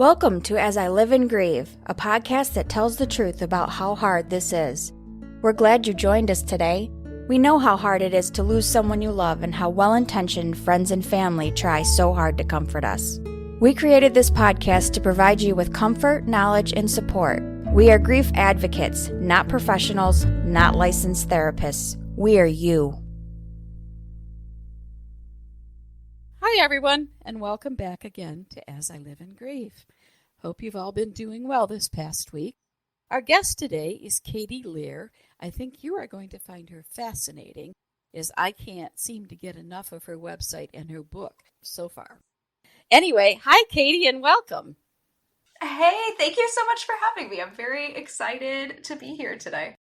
Welcome to As I Live and Grieve, a podcast that tells the truth about how hard this is. We're glad you joined us today. We know how hard it is to lose someone you love and how well-intentioned friends and family try so hard to comfort us. We created this podcast to provide you with comfort, knowledge, and support. We are grief advocates, not professionals, not licensed therapists. We are you. Hi, everyone, and welcome back again to As I Live and Grieve. Hope you've all been doing well this past week. Our guest today is Katie Lear. I think you are going to find her fascinating, as I can't seem to get enough of her website and her book so far. Anyway, hi, Katie, and welcome. Hey, thank you so much for having me. I'm very excited to be here today.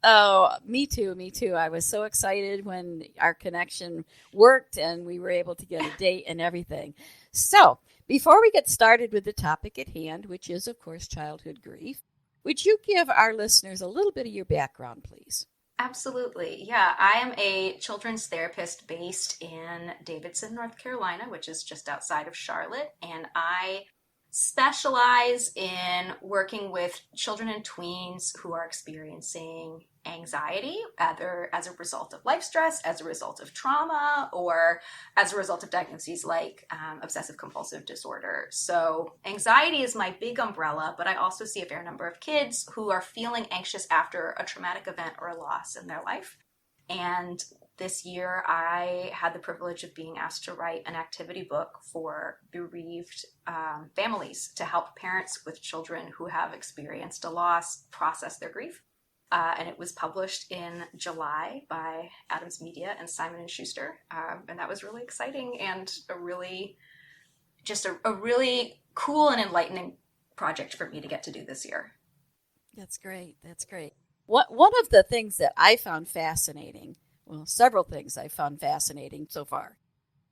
Oh, me too. I was so excited when our connection worked and we were able to get a date and everything. So, before we get started with the topic at hand, which is, of course, childhood grief, would you give our listeners a little bit of your background, please? Absolutely. Yeah, I am a children's therapist based in Davidson, North Carolina, which is just outside of Charlotte, and I specialize in working with children and tweens who are experiencing anxiety, either as a result of life stress, as a result of trauma, or as a result of diagnoses like obsessive compulsive disorder. So anxiety is my big umbrella, but I also see a fair number of kids who are feeling anxious after a traumatic event or a loss in their life. And this year, I had the privilege of being asked to write an activity book for bereaved families to help parents with children who have experienced a loss process their grief. And it was published in July by Adams Media and Simon & Schuster. And that was really exciting and a really cool and enlightening project for me to get to do this year. That's great. One of the things that I found fascinating, well, several things I found fascinating so far,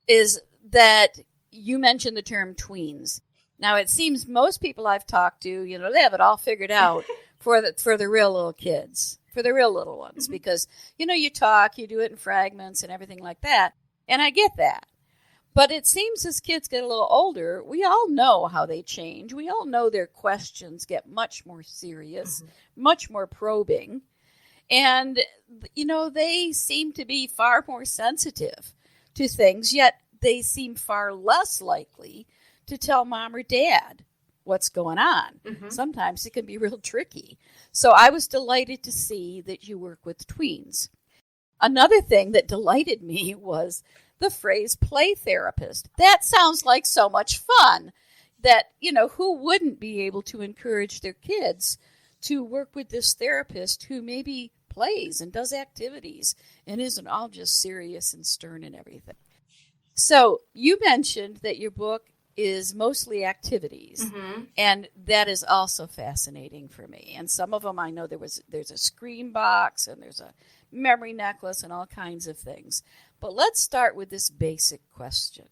is that you mentioned the term tweens. Now, it seems most people I've talked to, they have it all figured out for the real little kids, for the real little ones, mm-hmm. Because, you talk, you do it in fragments and everything like that, and I get that. But it seems as kids get a little older, we all know how they change. We all know their questions get much more serious, mm-hmm. much more probing. And, they seem to be far more sensitive to things, yet they seem far less likely to tell mom or dad what's going on. Mm-hmm. Sometimes it can be real tricky. So I was delighted to see that you work with tweens. Another thing that delighted me was the phrase play therapist. That sounds like so much fun that, who wouldn't be able to encourage their kids to work with this therapist who maybe plays and does activities and isn't all just serious and stern and everything. So you mentioned that your book is mostly activities, mm-hmm. and that is also fascinating for me. And some of them I know there's a screen box and there's a memory necklace and all kinds of things. But let's start with this basic question.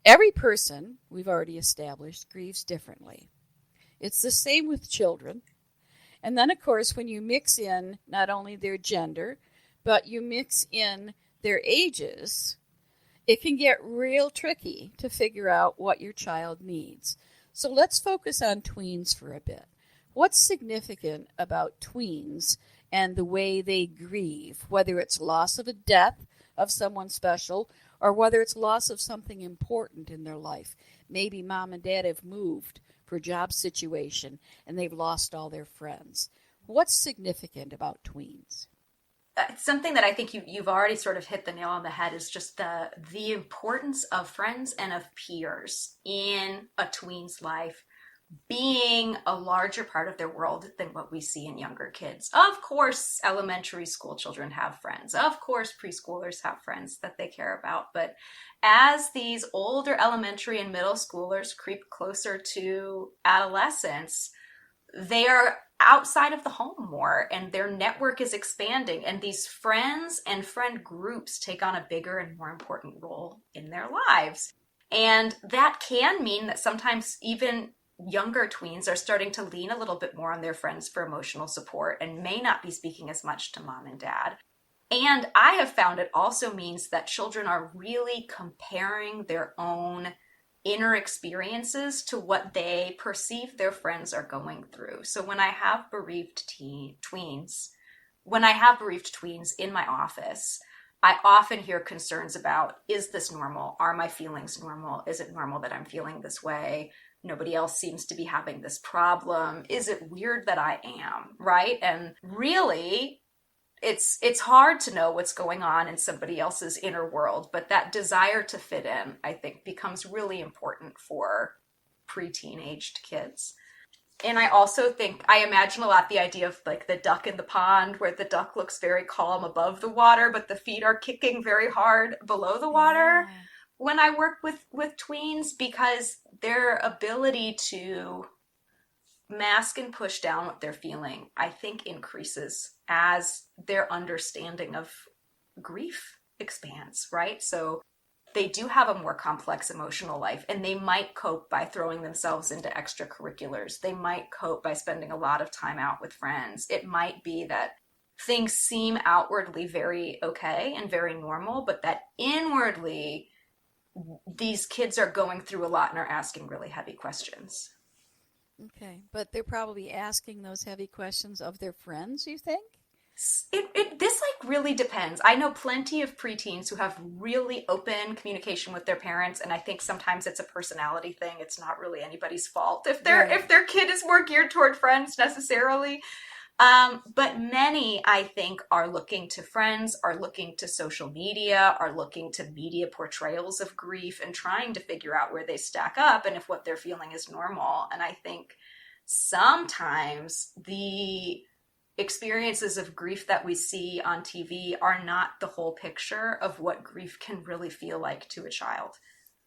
Every person, we've already established, grieves differently. It's the same with children. And then, of course, when you mix in not only their gender, but you mix in their ages, it can get real tricky to figure out what your child needs. So let's focus on tweens for a bit. What's significant about tweens and the way they grieve, whether it's loss of a death of someone special or whether it's loss of something important in their life? Maybe mom and dad have moved for a job situation and they've lost all their friends. What's significant about tweens? Something that I think you've already sort of hit the nail on the head is just the importance of friends and of peers in a tween's life being a larger part of their world than what we see in younger kids. Of course, elementary school children have friends. Of course, preschoolers have friends that they care about. But as these older elementary and middle schoolers creep closer to adolescence, they are outside of the home more and their network is expanding. And these friends and friend groups take on a bigger and more important role in their lives. And that can mean that sometimes even younger tweens are starting to lean a little bit more on their friends for emotional support and may not be speaking as much to mom and dad. And I have found it also means that children are really comparing their own inner experiences to what they perceive their friends are going through. So when I have bereaved tweens in my office, I often hear concerns about, is this normal? Are my feelings normal? Is it normal that I'm feeling this way? Nobody else seems to be having this problem. Is it weird that I am, right? And really, it's hard to know what's going on in somebody else's inner world, but that desire to fit in, I think, becomes really important for pre-teenaged kids. And I also think, I imagine a lot the idea of like the duck in the pond, where the duck looks very calm above the water, but the feet are kicking very hard below the water. Yeah. When I work with tweens, because their ability to mask and push down what they're feeling, I think, increases as their understanding of grief expands, right? So they do have a more complex emotional life, and they might cope by throwing themselves into extracurriculars. They might cope by spending a lot of time out with friends. It might be that things seem outwardly very okay and very normal, but that inwardly these kids are going through a lot and are asking really heavy questions. Okay, but they're probably asking those heavy questions of their friends, you think? This like really depends. I know plenty of preteens who have really open communication with their parents, and I think sometimes it's a personality thing. It's not really anybody's fault if their kid is more geared toward friends necessarily. But many, I think, are looking to friends, are looking to social media, are looking to media portrayals of grief and trying to figure out where they stack up and if what they're feeling is normal. And I think sometimes the experiences of grief that we see on TV are not the whole picture of what grief can really feel like to a child.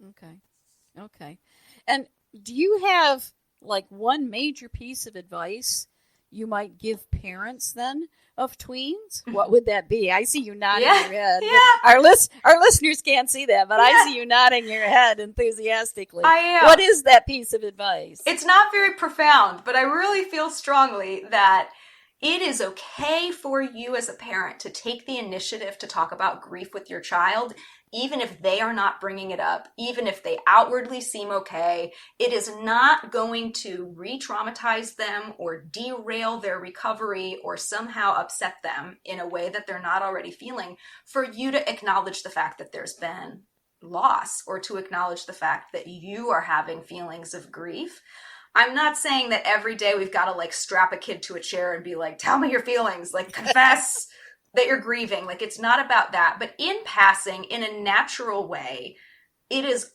Okay. And do you have like one major piece of advice you might give parents then of tweens? What would that be? I see you nodding your head. Yeah. Our listeners can't see that, but I see you nodding your head enthusiastically. What is that piece of advice? It's not very profound, but I really feel strongly that it is okay for you as a parent to take the initiative to talk about grief with your child, even if they are not bringing it up, even if they outwardly seem okay. It is not going to re-traumatize them or derail their recovery or somehow upset them in a way that they're not already feeling, for you to acknowledge the fact that there's been loss, or to acknowledge the fact that you are having feelings of grief. I'm not saying that every day we've got to like strap a kid to a chair and be like, tell me your feelings, like confess that you're grieving. Like, it's not about that. But in passing, in a natural way, it is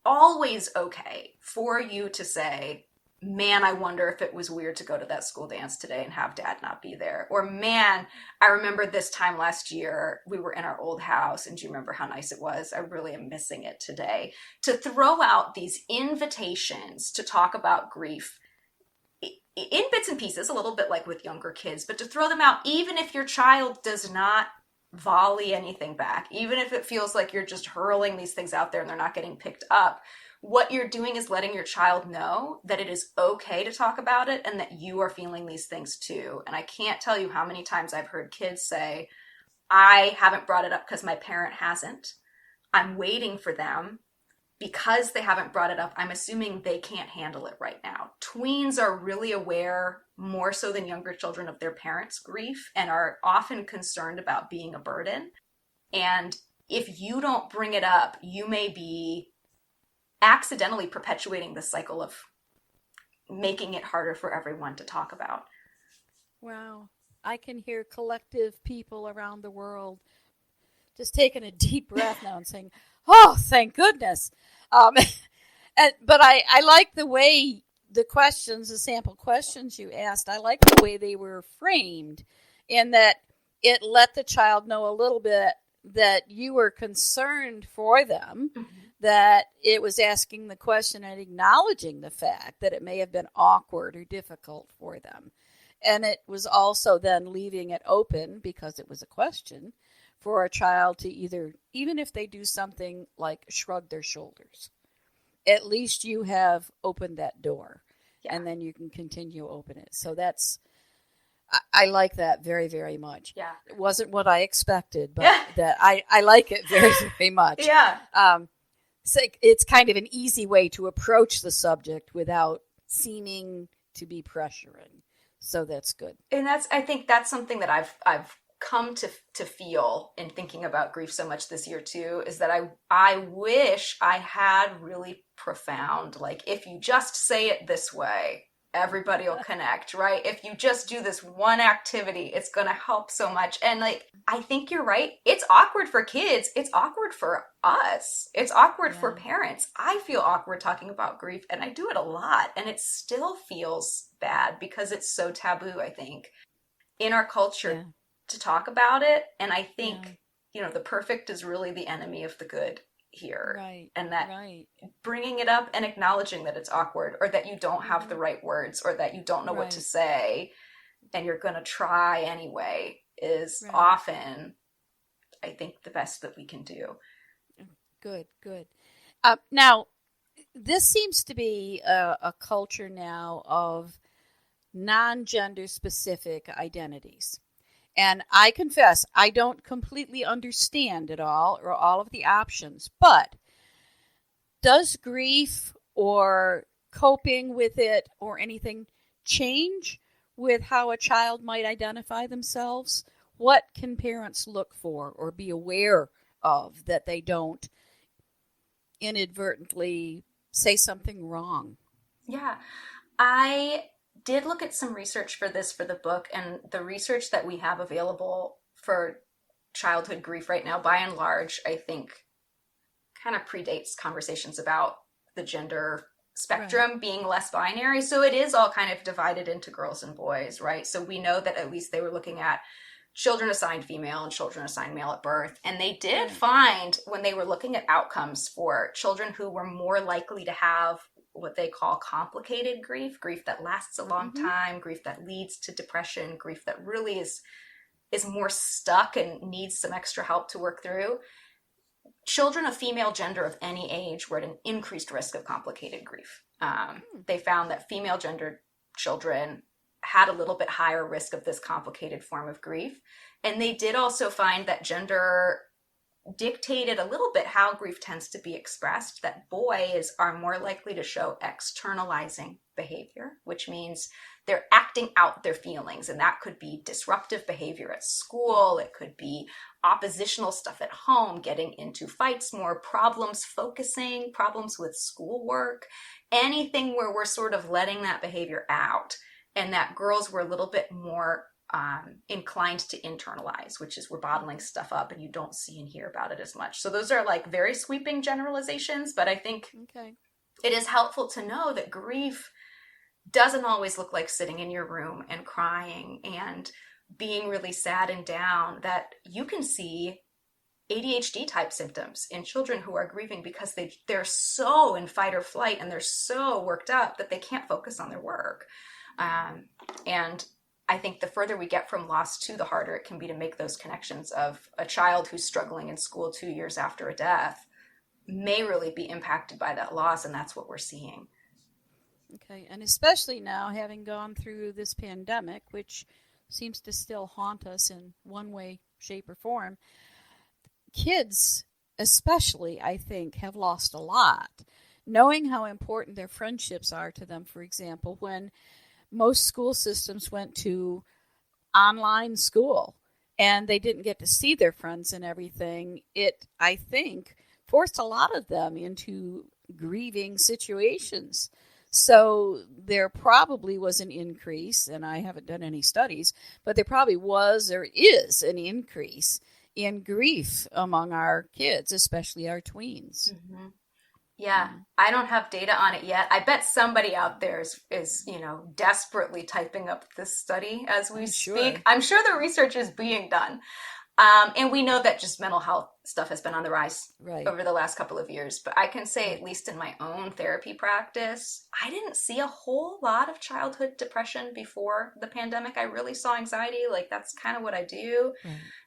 always okay for you to say, man, I wonder if it was weird to go to that school dance today and have dad not be there. Or, man, I remember this time last year we were in our old house and do you remember how nice it was? I really am missing it today. To throw out these invitations to talk about grief in bits and pieces, a little bit like with younger kids, but to throw them out even if your child does not volley anything back, even if it feels like you're just hurling these things out there and they're not getting picked up. What you're doing is letting your child know that it is okay to talk about it and that you are feeling these things too. And I can't tell you how many times I've heard kids say, I haven't brought it up because my parent hasn't. I'm waiting for them because they haven't brought it up. I'm assuming they can't handle it right now. Tweens are really aware, more so than younger children, of their parents' grief and are often concerned about being a burden. And if you don't bring it up, you may be accidentally perpetuating the cycle of making it harder for everyone to talk about. Wow. I can hear collective people around the world just taking a deep breath now and saying, oh, thank goodness. But I like the way the questions, the sample questions you asked, I like the way they were framed, in that it let the child know a little bit that you were concerned for them, that it was asking the question and acknowledging the fact that it may have been awkward or difficult for them. And it was also then leaving it open, because it was a question, for a child to either, even if they do something like shrug their shoulders, at least you have opened that door, and then you can continue to open it. So I like that very, very much. Yeah. It wasn't what I expected, but that I like it very, very much. Yeah. it's kind of an easy way to approach the subject without seeming to be pressuring. So that's good. And I think that's something that I've come to feel in thinking about grief so much this year too, is that I wish I had really profound, like, if you just say it this way, everybody will connect, right? If you just do this one activity, it's going to help so much. And like, I think you're right. It's awkward for kids. It's awkward for us. It's awkward for parents. I feel awkward talking about grief, and I do it a lot, and it still feels bad because it's so taboo, I think, in our culture to talk about it. And I think, the perfect is really the enemy of the good here. Right. And that bringing it up and acknowledging that it's awkward, or that you don't have the right words, or that you don't know what to say, and you're going to try anyway, is often, I think, the best that we can do. Good. Now, this seems to be a culture now of non-gender specific identities. And I confess, I don't completely understand it all or all of the options, but does grief or coping with it or anything change with how a child might identify themselves? What can parents look for or be aware of that they don't inadvertently say something wrong? Yeah, I did look at some research for the book, and the research that we have available for childhood grief right now, by and large, I think kind of predates conversations about the gender spectrum being less binary. So it is all kind of divided into girls and boys, right? So we know that at least they were looking at children assigned female and children assigned male at birth. And they did find, when they were looking at outcomes for children who were more likely to have what they call complicated grief that lasts a long time, grief that leads to depression, grief that really is more stuck and needs some extra help to work through. Children of female gender of any age were at an increased risk of complicated grief. They found that female gendered children had a little bit higher risk of this complicated form of grief. And they did also find that gender dictated a little bit how grief tends to be expressed, that boys are more likely to show externalizing behavior, which means they're acting out their feelings. And that could be disruptive behavior at school. It could be oppositional stuff at home, getting into fights more, problems with schoolwork, anything where we're sort of letting that behavior out. And that girls were a little bit more inclined to internalize, which is we're bottling stuff up and you don't see and hear about it as much. So those are like very sweeping generalizations, but I think it is helpful to know that grief doesn't always look like sitting in your room and crying and being really sad and down, that you can see ADHD type symptoms in children who are grieving because they're so in fight or flight and they're so worked up that they can't focus on their work. And I think the further we get from loss to, the harder it can be to make those connections of a child who's struggling in school 2 years after a death may really be impacted by that loss, and that's what we're seeing. Okay, and especially now, having gone through this pandemic, which seems to still haunt us in one way, shape, or form, kids especially, I think, have lost a lot. Knowing how important their friendships are to them, for example, when most school systems went to online school and they didn't get to see their friends and everything, it, I think, forced a lot of them into grieving situations. So there probably was an increase, and I haven't done any studies, but there probably was or is an increase in grief among our kids, especially our tweens. Mm-hmm. Yeah, I don't have data on it yet. I bet somebody out there is desperately typing up this study as we speak. I'm sure the research is being done. And we know that just mental health stuff has been on the rise over the last couple of years. But I can say, at least in my own therapy practice, I didn't see a whole lot of childhood depression before the pandemic. I really saw anxiety. Like, that's kind of what I do.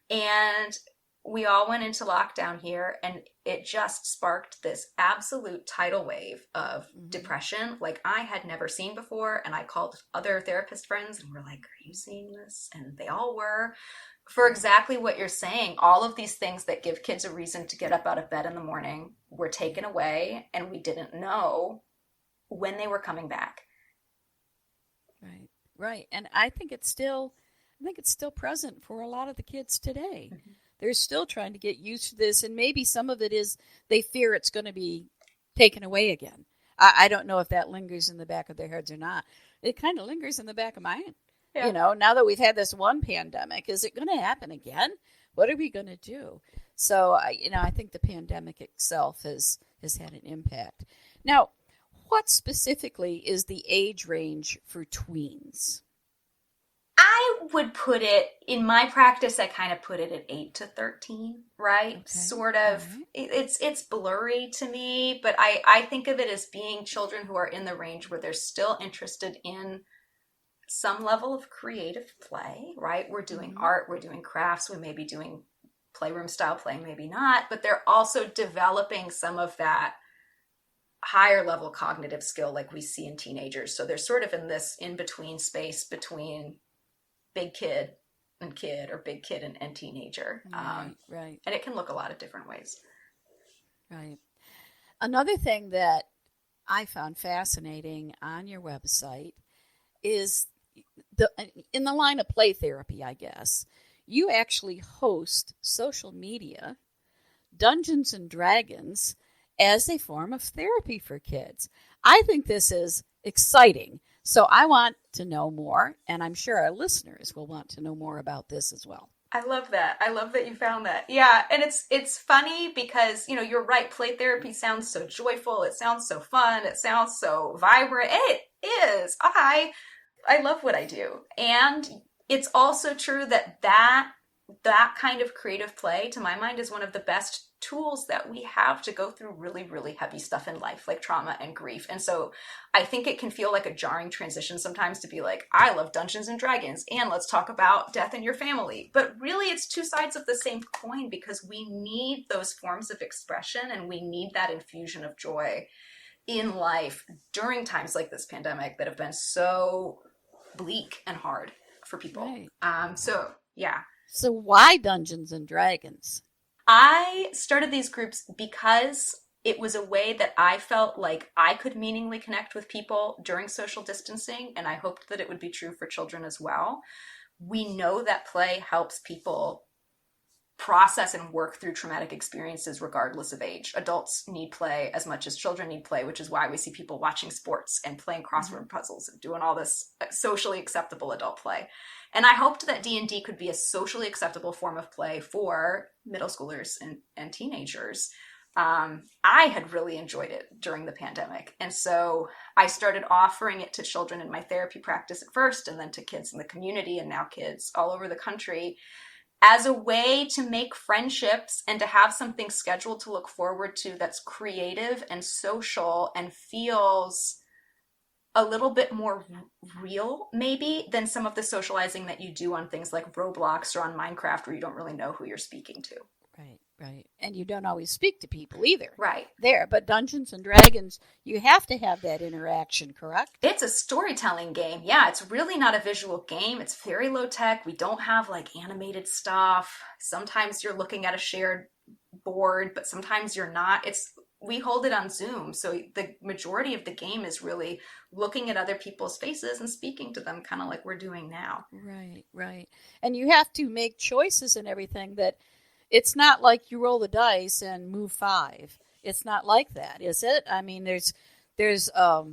And we all went into lockdown here, and it just sparked this absolute tidal wave of depression like I had never seen before. And I called other therapist friends and we're like, are you seeing this? And they all were. for exactly what you're saying. All of these things that give kids a reason to get up out of bed in the morning were taken away, and we didn't know when they were coming back. Right. And I think it's still present for a lot of the kids today. Mm-hmm. They're still trying to get used to this, and maybe some of it is they fear it's going to be taken away again. I don't know if that lingers in the back of their heads or not. It kind of lingers in the back of mine. Yeah. You know, now that we've had this one pandemic, is it going to happen again? What are we going to do? So, I think the pandemic itself has had an impact. Now, what specifically is the age range for tweens? I would put it, in my practice, I kind of put it at 8 to 13, right? Okay. Sort of, right. It's blurry to me, but I think of it as being children who are in the range where they're still interested in some level of creative play, right? We're doing art, we're doing crafts, we may be doing playroom style play, maybe not, but they're also developing some of that higher level cognitive skill like we see in teenagers. So they're sort of in this in-between space between big kid and kid, or big kid and teenager. Right. And it can look a lot of different ways. Right. Another thing that I found fascinating on your website is in the line of play therapy, I guess, you actually host social media, Dungeons and Dragons, as a form of therapy for kids. I think this is exciting. So I want to know more, and I'm sure our listeners will want to know more about this as well. I love that. I love that you found that. Yeah, and it's funny because, you're right, play therapy sounds so joyful, it sounds so fun, it sounds so vibrant. It is. I love what I do. And it's also true that kind of creative play, to my mind, is one of the best tools that we have to go through really, really heavy stuff in life, like trauma and grief. And so I think it can feel like a jarring transition sometimes to be like, I love Dungeons and Dragons, and let's talk about death in your family. But really, it's two sides of the same coin, because we need those forms of expression, and we need that infusion of joy in life during times like this pandemic that have been so bleak and hard for people. Right. Yeah. So why Dungeons and Dragons? I started these groups because it was a way that I felt like I could meaningfully connect with people during social distancing, and I hoped that it would be true for children as well. We know that play helps people process and work through traumatic experiences regardless of age. Adults need play as much as children need play, which is why we see people watching sports and playing crossword puzzles and doing all this socially acceptable adult play. And I hoped that D&D could be a socially acceptable form of play for middle schoolers and teenagers. I had really enjoyed it during the pandemic. And so I started offering it to children in my therapy practice at first, and then to kids in the community, and now kids all over the country, as a way to make friendships and to have something scheduled to look forward to that's creative and social and feels a little bit more real, maybe, than some of the socializing that you do on things like Roblox or on Minecraft, where you don't really know who you're speaking to. Right. And you don't always speak to people either. Right. But Dungeons and Dragons, you have to have that interaction, correct? It's a storytelling game. Yeah, it's really not a visual game. It's very low tech. We don't have like animated stuff. Sometimes you're looking at a shared board, but sometimes you're not. We hold it on Zoom. So the majority of the game is really looking at other people's faces and speaking to them, kind of like we're doing now. Right. And you have to make choices and everything that it's not like you roll the dice and move 5. It's not like that, is it? I mean, there's a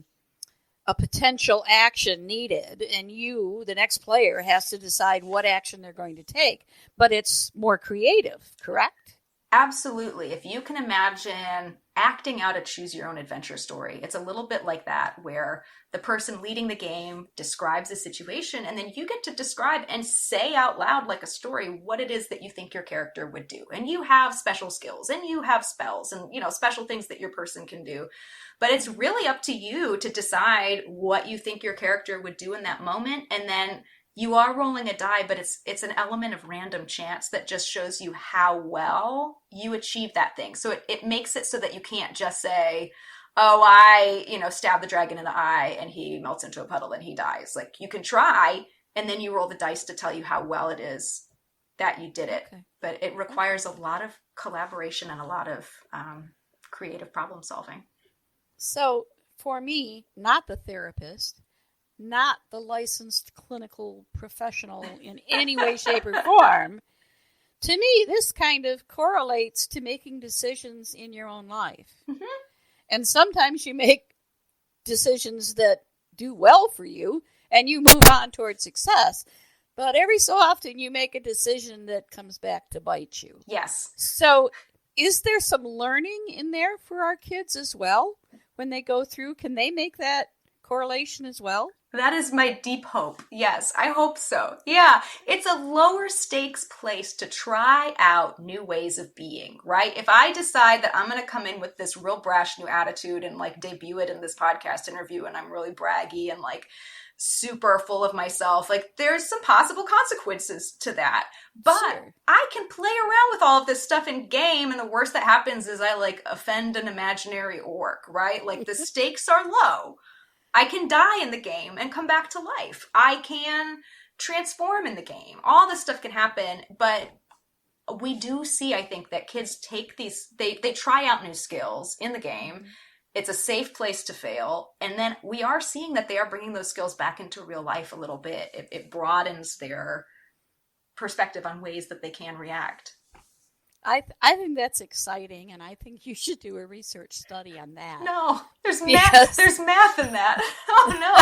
potential action needed, and the next player, has to decide what action they're going to take. But it's more creative, correct? Absolutely. If you can imagine acting out a choose your own adventure story, it's a little bit like that, where the person leading the game describes a situation, and then you get to describe and say out loud, like a story, what it is that you think your character would do. And you have special skills, and you have spells, and special things that your person can do. But it's really up to you to decide what you think your character would do in that moment. And then you are rolling a die, but it's an element of random chance that just shows you how well you achieve that thing. So it makes it so that you can't just say, oh, I stab the dragon in the eye and he melts into a puddle and he dies. Like, you can try, and then you roll the dice to tell you how well it is that you did it. Okay. But it requires a lot of collaboration and a lot of creative problem solving. So for me, not the therapist, not the licensed clinical professional in any way, shape, or form, to me, this kind of correlates to making decisions in your own life. Mm-hmm. And sometimes you make decisions that do well for you and you move on toward success. But every so often you make a decision that comes back to bite you. Yes. So is there some learning in there for our kids as well when they go through? Can they make that correlation as well? That is my deep hope. Yes, I hope so. Yeah, it's a lower stakes place to try out new ways of being, right? If I decide that I'm going to come in with this real brash new attitude and like debut it in this podcast interview and I'm really braggy and like super full of myself, like there's some possible consequences to that. But Sure. I can play around with all of this stuff in game, and the worst that happens is I like offend an imaginary orc, right? Like the stakes are low. I can die in the game and come back to life. I can transform in the game. All this stuff can happen, but we do see, I think, that kids take these, they try out new skills in the game. Mm-hmm. It's a safe place to fail. And then we are seeing that they are bringing those skills back into real life a little bit. It broadens their perspective on ways that they can react. I think that's exciting, and I think you should do a research study on that. No, there's math. There's math in that. Oh no.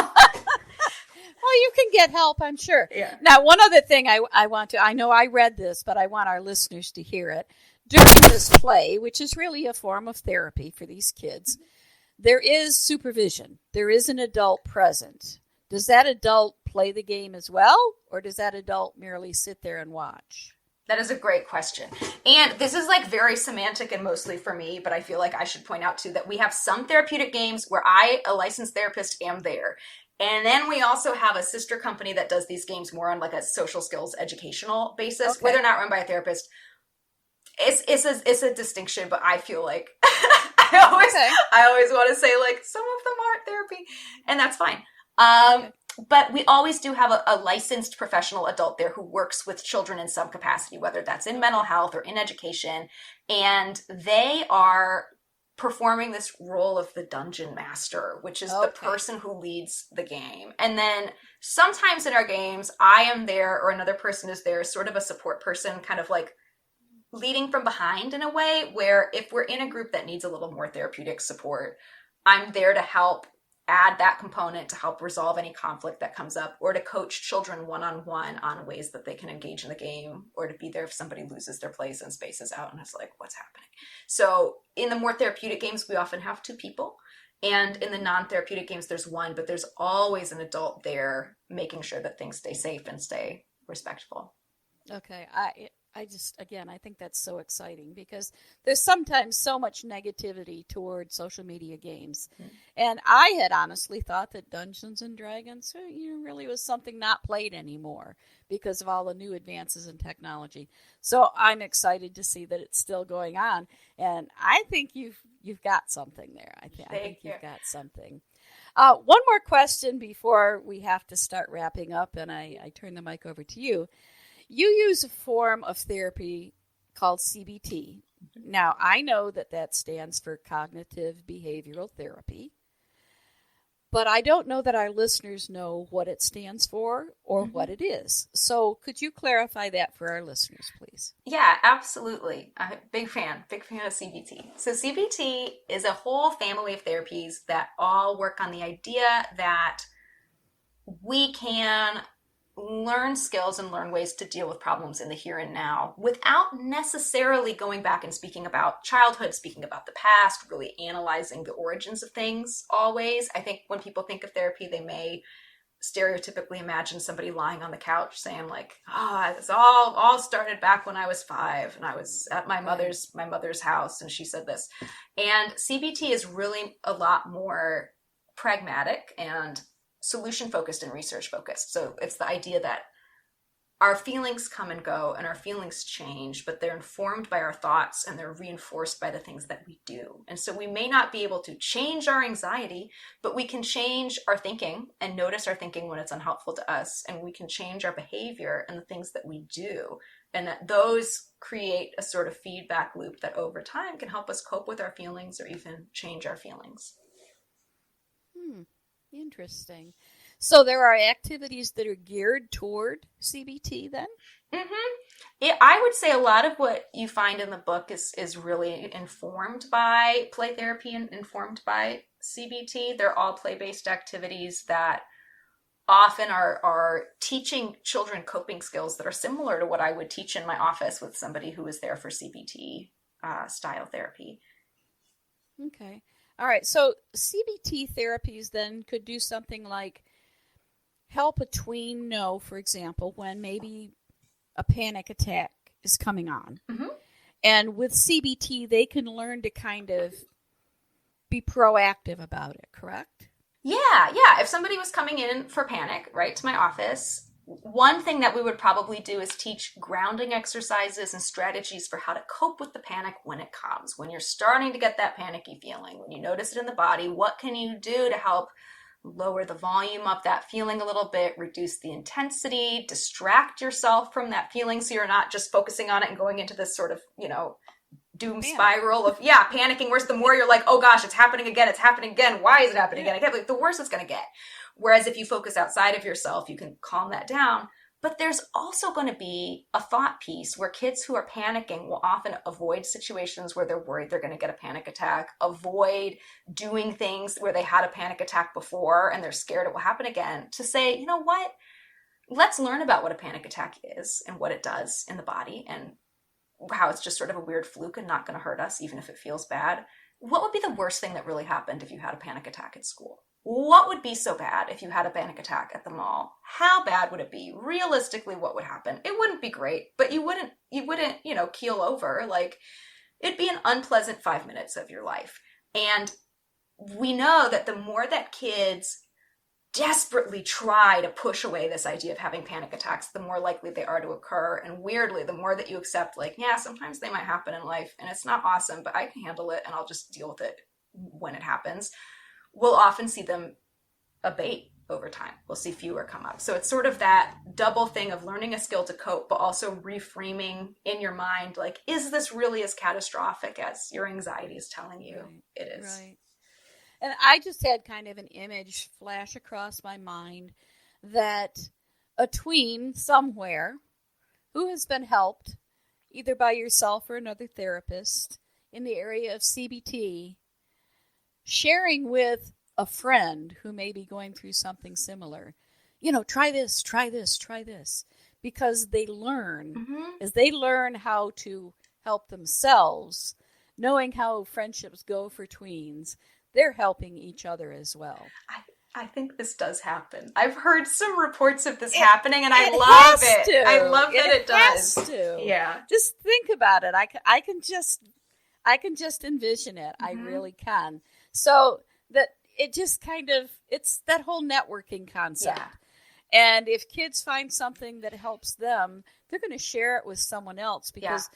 Well, you can get help, I'm sure. Yeah. Now, one other thing I know I read this, but I want our listeners to hear it. During this play, which is really a form of therapy for these kids, there is supervision. There is an adult present. Does that adult play the game as well, or does that adult merely sit there and watch? That is a great question. And this is like very semantic and mostly for me, but I feel like I should point out too that we have some therapeutic games where I, a licensed therapist, am there. And then we also have a sister company that does these games more on like a social skills educational basis, where they're not run by a therapist. It's a distinction, but I feel like I always want to say like some of them aren't therapy, and that's fine. But we always do have a licensed professional adult there who works with children in some capacity, whether that's in mental health or in education. And they are performing this role of the dungeon master, which is the person who leads the game. And then sometimes in our games, I am there or another person is there, sort of a support person, kind of like leading from behind in a way, where if we're in a group that needs a little more therapeutic support, I'm there to help add that component to help resolve any conflict that comes up, or to coach children one-on-one on ways that they can engage in the game, or to be there if somebody loses their place and spaces out and is like, what's happening? So in the more therapeutic games, we often have two people. And in the non-therapeutic games, there's one, but there's always an adult there making sure that things stay safe and stay respectful. Okay. I think that's so exciting because there's sometimes so much negativity toward social media games. Mm-hmm. And I had honestly thought that Dungeons and Dragons really was something not played anymore because of all the new advances in technology. So I'm excited to see that it's still going on. And I think you've got something there. I think you've got something. One more question before we have to start wrapping up, and I turn the mic over to you. You use a form of therapy called CBT. Now, I know that stands for cognitive behavioral therapy, but I don't know that our listeners know what it stands for or what it is. So could you clarify that for our listeners, please? Yeah, absolutely. I'm a big fan of CBT. So CBT is a whole family of therapies that all work on the idea that we can learn skills and learn ways to deal with problems in the here and now without necessarily going back and speaking about childhood, speaking about the past, really analyzing the origins of things always. I think when people think of therapy, they may stereotypically imagine somebody lying on the couch saying like, this all started back when I was 5 and I was at my mother's house and she said this. And CBT is really a lot more pragmatic and solution focused and research focused. So it's the idea that our feelings come and go and our feelings change, but they're informed by our thoughts and they're reinforced by the things that we do. And so we may not be able to change our anxiety, but we can change our thinking and notice our thinking when it's unhelpful to us. And we can change our behavior and the things that we do and that those create a sort of feedback loop that over time can help us cope with our feelings or even change our feelings. Interesting. So there are activities that are geared toward CBT then? I would say a lot of what you find in the book is really informed by play therapy and informed by CBT. They're all play-based activities that often are teaching children coping skills that are similar to what I would teach in my office with somebody who is there for CBT style therapy. Okay. All right. So CBT therapies then could do something like help a tween know, for example, when maybe a panic attack is coming on. And with CBT, they can learn to kind of be proactive about it, correct? Yeah. If somebody was coming in for panic, right, to my office, one thing that we would probably do is teach grounding exercises and strategies for how to cope with the panic when it comes. When you're starting to get that panicky feeling, when you notice it in the body, what can you do to help lower the volume of that feeling a little bit, reduce the intensity, distract yourself from that feeling so you're not just focusing on it and going into this sort of, doom spiral of panicking, whereas the more you're like, oh gosh, it's happening again, why is it happening again? I can't believe, the worse it's going to get. Whereas if you focus outside of yourself, you can calm that down. But there's also going to be a thought piece where kids who are panicking will often avoid situations where they're worried they're going to get a panic attack, avoid doing things where they had a panic attack before and they're scared it will happen again, to say, you know what, let's learn about what a panic attack is and what it does in the body and how it's just sort of a weird fluke and not going to hurt us, even if it feels bad. What would be the worst thing that really happened if you had a panic attack at school? What would be so bad if you had a panic attack at the mall? How bad would it be? Realistically, what would happen? It wouldn't be great, but you wouldn't, keel over. Like, it'd be an unpleasant 5 minutes of your life. And we know that the more that kids desperately try to push away this idea of having panic attacks, the more likely they are to occur. And weirdly, the more that you accept, like, yeah, sometimes they might happen in life and it's not awesome, but I can handle it and I'll just deal with it when it happens, we'll often see them abate over time. We'll see fewer come up. So it's sort of that double thing of learning a skill to cope, but also reframing in your mind, like, is this really as catastrophic as your anxiety is telling you it is? Right. And I just had kind of an image flash across my mind that a tween somewhere who has been helped either by yourself or another therapist in the area of CBT, sharing with a friend who may be going through something similar, try this, because they learn, as they learn how to help themselves, knowing how friendships go for tweens, they're helping each other as well. I think this does happen. I've heard some reports of this happening, and I love it. I love that it does. Has to. Yeah. Just think about it. I can just envision it. I really can. So that it just kind of, it's that whole networking concept. Yeah. And if kids find something that helps them, they're going to share it with someone else, because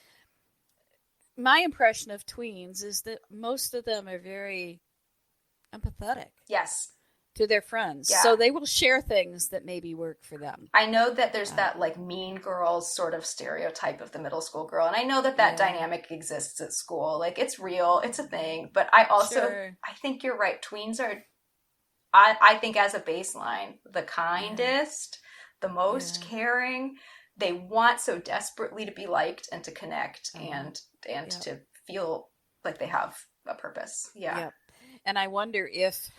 my impression of tweens is that most of them are very empathetic. Yes. To their friends. Yeah. So they will share things that maybe work for them. I know that there's that like mean girls sort of stereotype of the middle school girl. And I know that dynamic exists at school. Like, it's real. It's a thing. But I also, I think you're right. Tweens are, I think as a baseline, the kindest, the most caring. They want so desperately to be liked and to connect and to feel like they have a purpose. Yeah. Yep. And I wonder if,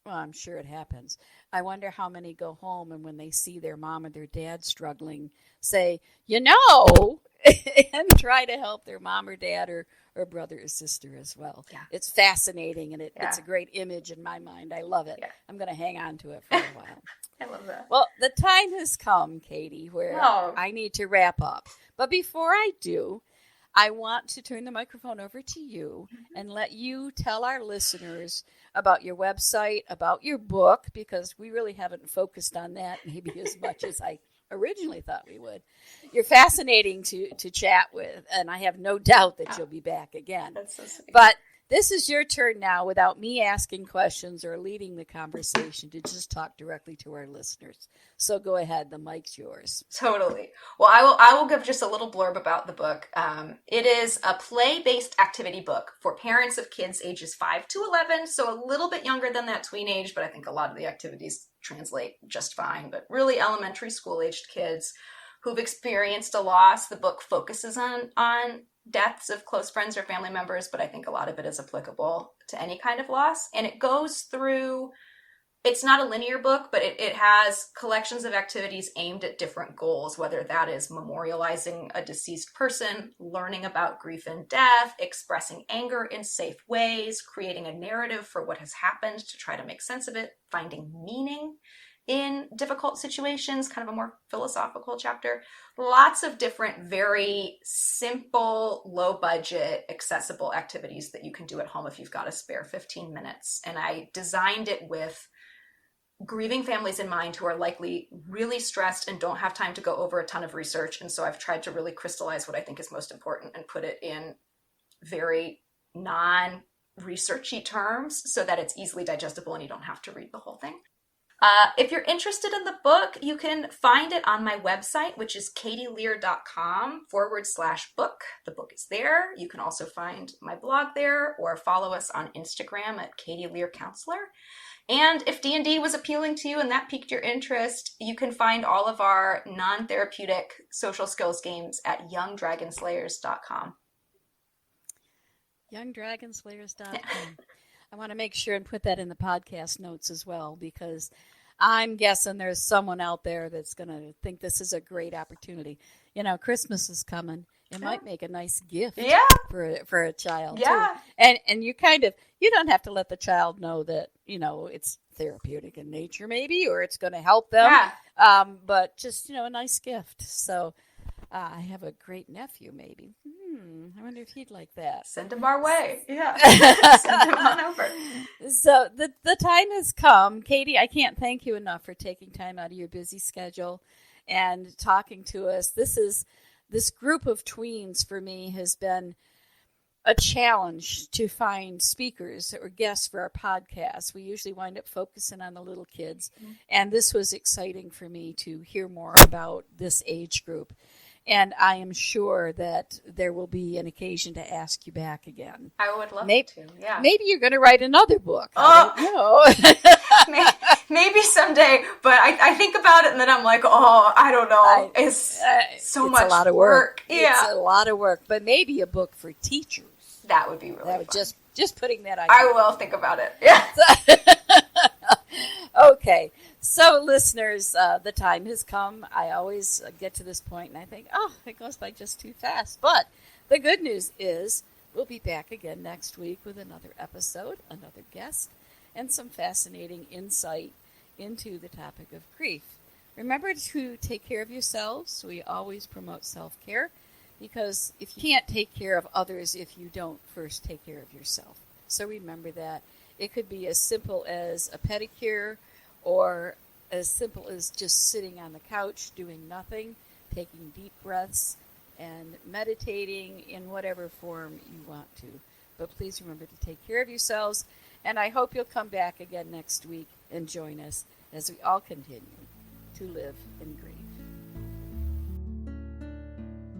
well, I'm sure it happens. I wonder how many go home and when they see their mom or their dad struggling, say, and try to help their mom or dad or brother or sister as well. Yeah. It's fascinating, and it's a great image in my mind. I love it. Yeah. I'm going to hang on to it for a while. I love that. Well, the time has come, Katie, where I need to wrap up. But before I do, I want to turn the microphone over to you and let you tell our listeners about your website, about your book, because we really haven't focused on that maybe as much as I originally thought we would. You're fascinating to chat with, and I have no doubt that you'll be back again. That's so sweet. But this is your turn now, without me asking questions or leading the conversation, to just talk directly to our listeners. So go ahead, the mic's yours. Totally. Well, I will give just a little blurb about the book. It is a play-based activity book for parents of kids ages 5 to 11, so a little bit younger than that tween age, but I think a lot of the activities translate just fine. But really elementary school-aged kids who've experienced a loss. The book focuses on deaths of close friends or family members, but I think a lot of it is applicable to any kind of loss. And it goes through, it's not a linear book, but it has collections of activities aimed at different goals, whether that is memorializing a deceased person, learning about grief and death, expressing anger in safe ways, creating a narrative for what has happened to try to make sense of it, finding meaning in difficult situations, kind of a more philosophical chapter. Lots of different, very simple, low budget, accessible activities that you can do at home if you've got a spare 15 minutes. And I designed it with grieving families in mind who are likely really stressed and don't have time to go over a ton of research. And so I've tried to really crystallize what I think is most important and put it in very non-researchy terms so that it's easily digestible and you don't have to read the whole thing. If you're interested in the book, you can find it on my website, which is katielear.com/book. The book is there. You can also find my blog there or follow us on Instagram at Katie Lear Counselor. And if D&D was appealing to you and that piqued your interest, you can find all of our non-therapeutic social skills games at youngdragonslayers.com. Youngdragonslayers.com. I want to make sure and put that in the podcast notes as well, because I'm guessing there's someone out there that's going to think this is a great opportunity. You know, Christmas is coming. It might make a nice gift for a child too. And you don't have to let the child know that, you know, it's therapeutic in nature maybe, or it's going to help them. But just, you know, a nice gift. So I have a great nephew maybe. I wonder if he'd like that. Send him our way. Send him on over. So the time has come. Katie, I can't thank you enough for taking time out of your busy schedule and talking to us. This group of tweens for me has been a challenge to find speakers or guests for our podcast. We usually wind up focusing on the little kids. And this was exciting for me to hear more about this age group. And I am sure that there will be an occasion to ask you back again. I would love to, yeah. Maybe you're going to write another book. I don't know. maybe someday, but I think about it and then I'm like, I don't know. It's much a lot of work. Yeah. It's a lot of work, but maybe a book for teachers. That would be really fun. Just putting that on. I will think about it. Yeah. Okay. So, listeners, the time has come. I always get to this point and I think, it goes by just too fast. But the good news is we'll be back again next week with another episode, another guest, and some fascinating insight into the topic of grief. Remember to take care of yourselves. We always promote self-care, because if you can't take care of others if you don't first take care of yourself. So remember that. It could be as simple as a pedicure, or as simple as just sitting on the couch doing nothing, taking deep breaths, and meditating in whatever form you want to. But please remember to take care of yourselves, and I hope you'll come back again next week and join us as we all continue to live in grief.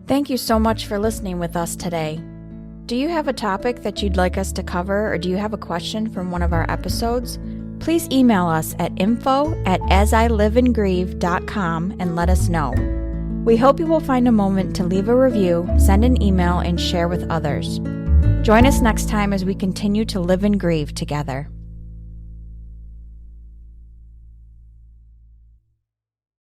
Thank you so much for listening with us today. Do you have a topic that you'd like us to cover, or do you have a question from one of our episodes? Please email us at info@asiliveinGrieve.com and let us know. We hope you will find a moment to leave a review, send an email, and share with others. Join us next time as we continue to live and grieve together.